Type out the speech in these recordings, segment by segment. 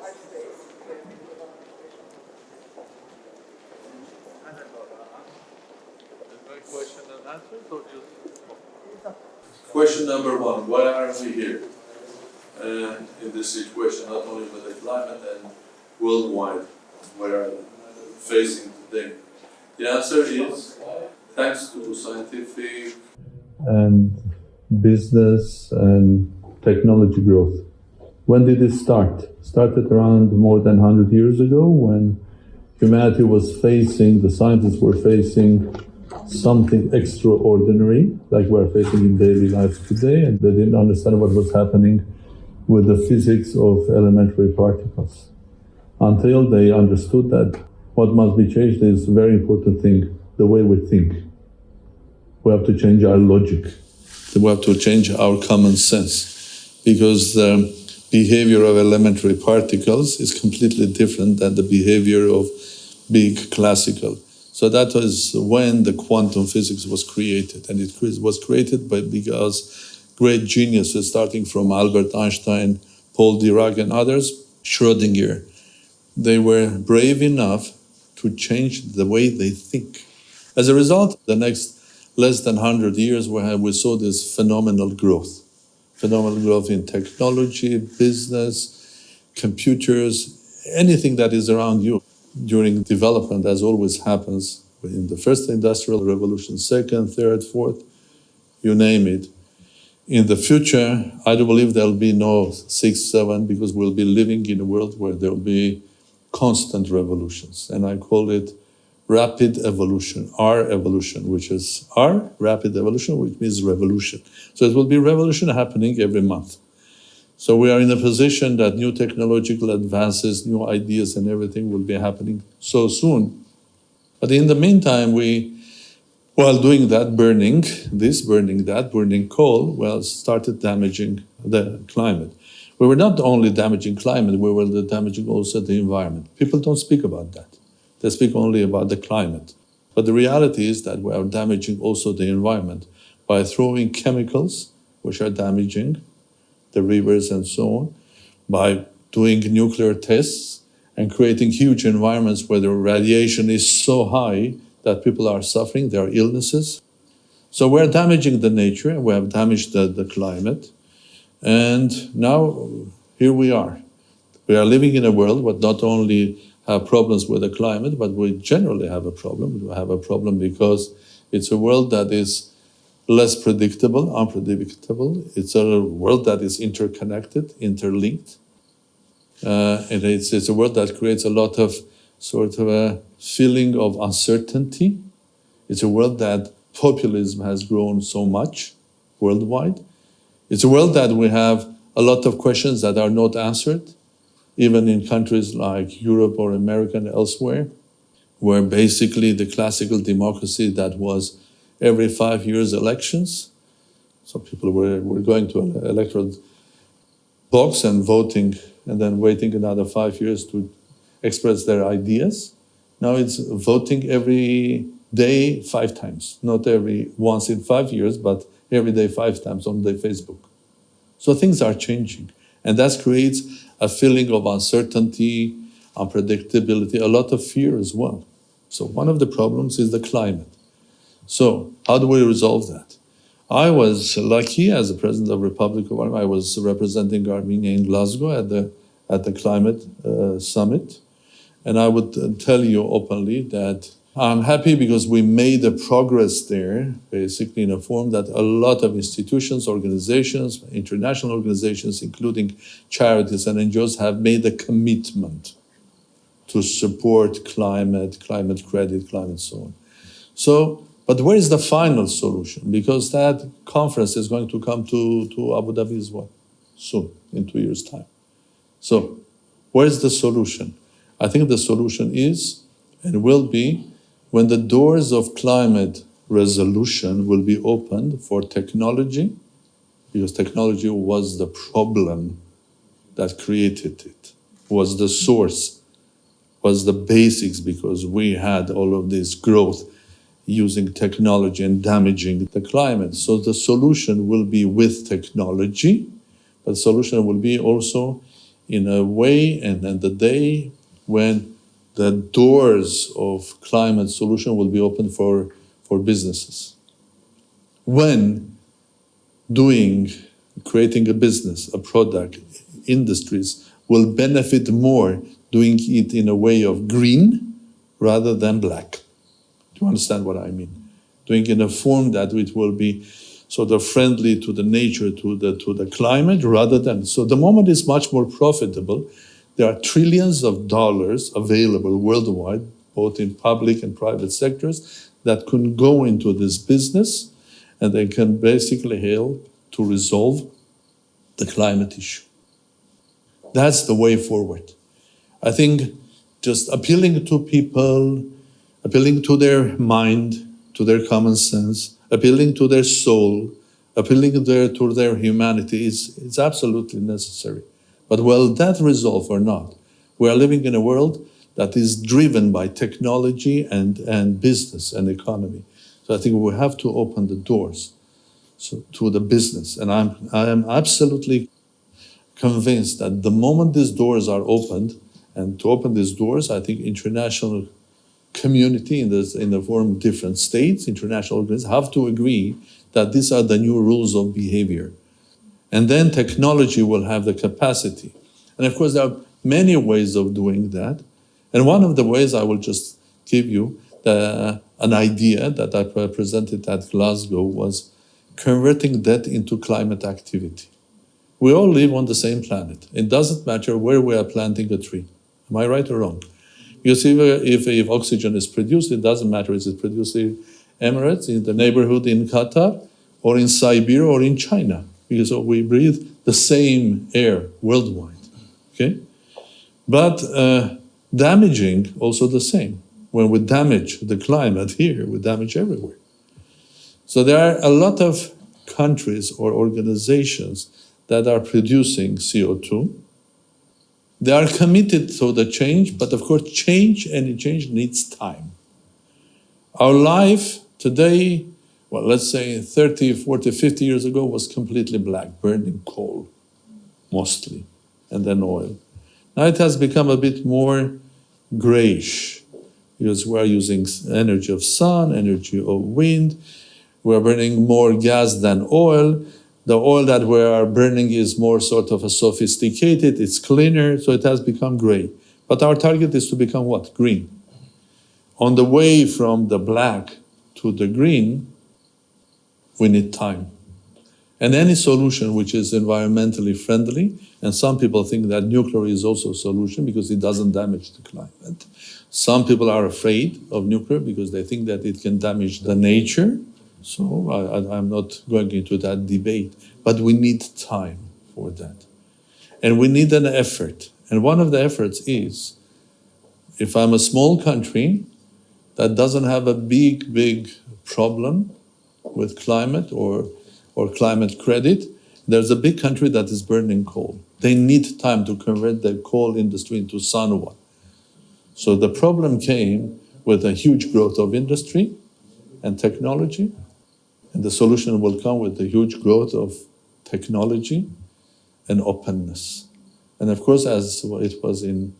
Question and answers, or just... Question number one, why are we here in this situation, not only with the climate and worldwide, we are facing today? The answer is thanks to scientific and business and technology growth. When did it start? It started around more than 100 years ago when humanity was facing, the scientists were facing something extraordinary, like we're facing in daily life today, and they didn't understand what was happening with the physics of elementary particles. Until they understood that what must be changed is a very important thing, the way we think. We have to change our logic. We have to change our common sense, because the behavior of elementary particles is completely different than the behavior of big classical. So that was when the quantum physics was created, and it was created because great geniuses, starting from Albert Einstein, Paul Dirac and others, Schrödinger, they were brave enough to change the way they think. As a result, the next less than 100 years we saw this phenomenal growth in technology, business, computers, anything that is around you. During development, as always happens, in the first industrial revolution, second, third, fourth, you name it. In the future, I do believe there'll be no 6, 7, because we'll be living in a world where there'll be constant revolutions. And I call it rapid evolution, R evolution, which is R, rapid evolution, which means revolution. So it will be revolution happening every month. So we are in a position that new technological advances, new ideas and everything will be happening so soon. But in the meantime, while doing that, burning this, burning that, burning coal, started damaging the climate. We were not only damaging climate, we were damaging also the environment. People don't speak about that. They speak only about the climate. But the reality is that we are damaging also the environment by throwing chemicals which are damaging the rivers and so on, by doing nuclear tests and creating huge environments where the radiation is so high that people are suffering, there are illnesses. So we're damaging the nature, and we have damaged the climate. And now here we are. We are living in a world where not only have problems with the climate, but we generally have a problem. We have a problem because it's a world that is less predictable, unpredictable. It's a world that is interconnected, interlinked. And it's a world that creates a lot of sort of a feeling of uncertainty. It's a world that populism has grown so much worldwide. It's a world that we have a lot of questions that are not answered, even in countries like Europe or America and elsewhere, where basically the classical democracy that was every 5 years elections. So people were going to an electoral box and voting and then waiting another 5 years to express their ideas. Now it's voting every day 5 times, not every once in 5 years, but every day 5 times on their Facebook. So things are changing, and that creates a feeling of uncertainty, unpredictability, a lot of fear as well. So one of the problems is the climate. So how do we resolve that? I was lucky as the president of the Republic of Armenia. I was representing Armenia in Glasgow at the climate summit. And I would tell you openly that I'm happy because we made a progress there, basically in a form that a lot of institutions, organizations, international organizations, including charities and NGOs, have made a commitment to support climate credit, climate so on. So, but where is the final solution? Because that conference is going to come to Abu Dhabi as well, soon, in 2 years' time. So, where is the solution? I think the solution is, and will be, when the doors of climate resolution will be opened for technology, because technology was the problem that created it, was the source, was the basics, because we had all of this growth using technology and damaging the climate. So the solution will be with technology, but the solution will be also in a way, and then the day when the doors of climate solution will be open for businesses. When creating a business, a product, industries will benefit more doing it in a way of green rather than black. Do you understand what I mean? Doing it in a form that it will be sort of friendly to the nature, to the climate, rather than. So the moment is much more profitable. There are trillions of dollars available worldwide, both in public and private sectors, that can go into this business, and they can basically help to resolve the climate issue. That's the way forward. I think just appealing to people, appealing to their mind, to their common sense, appealing to their soul, appealing to their humanity is absolutely necessary. But will that resolve or not? We are living in a world that is driven by technology and business and economy. So I think we have to open the doors to the business. And I am absolutely convinced that the moment these doors are opened, and to open these doors, I think international community in the form of different states, international organizations, have to agree that these are the new rules of behavior. And then technology will have the capacity. And of course, there are many ways of doing that. And one of the ways, I will just give you an idea that I presented at Glasgow, was converting that into climate activity. We all live on the same planet. It doesn't matter where we are planting a tree. Am I right or wrong? Because if oxygen is produced, it doesn't matter, is it produced in Emirates, in the neighborhood in Qatar, or in Siberia, or in China, because we breathe the same air worldwide, okay? But damaging also the same. When we damage the climate here, we damage everywhere. So there are a lot of countries or organizations that are producing CO2. They are committed to the change, but of course any change needs time. Our life today, well, let's say 30, 40, 50 years ago was completely black, burning coal, mostly, and then oil. Now it has become a bit more grayish, because we're using energy of sun, energy of wind, we're burning more gas than oil. The oil that we are burning is more sort of a sophisticated, it's cleaner, so it has become gray. But our target is to become what? Green. On the way from the black to the green, we need time. And any solution which is environmentally friendly, and some people think that nuclear is also a solution because it doesn't damage the climate. Some people are afraid of nuclear because they think that it can damage the nature. So I'm not going into that debate, but we need time for that. And we need an effort. And one of the efforts is, if I'm a small country that doesn't have a big problem with climate or climate credit, there's a big country that is burning coal. They need time to convert the coal industry into sunwa. So the problem came with a huge growth of industry and technology. And the solution will come with the huge growth of technology and openness. And of course, as it was in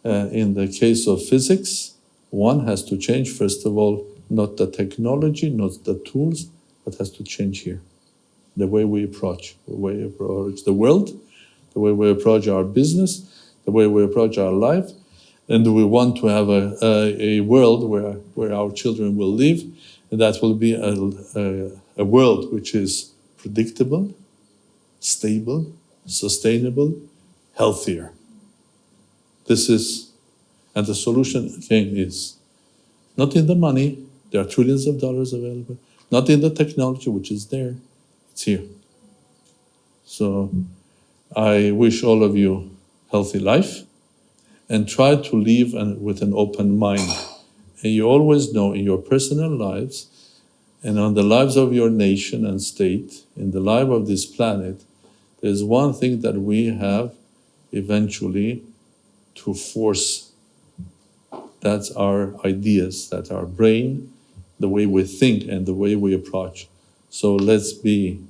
the case of physics, one has to change, first of all, not the technology, not the tools, but has to change here. The way we approach the world, the way we approach our business, the way we approach our life. And we want to have a world where our children will live. And that will be a world which is predictable, stable, sustainable, healthier. And the solution again is not in the money, there are trillions of dollars available, not in the technology which is there, it's here. So I wish all of you healthy life and try to live with an open mind. And you always know in your personal lives and on the lives of your nation and state, in the life of this planet, there's one thing that we have eventually to force. That's our ideas, that's our brain, the way we think and the way we approach. So let's be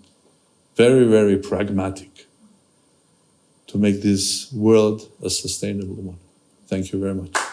very, very pragmatic to make this world a sustainable one. Thank you very much.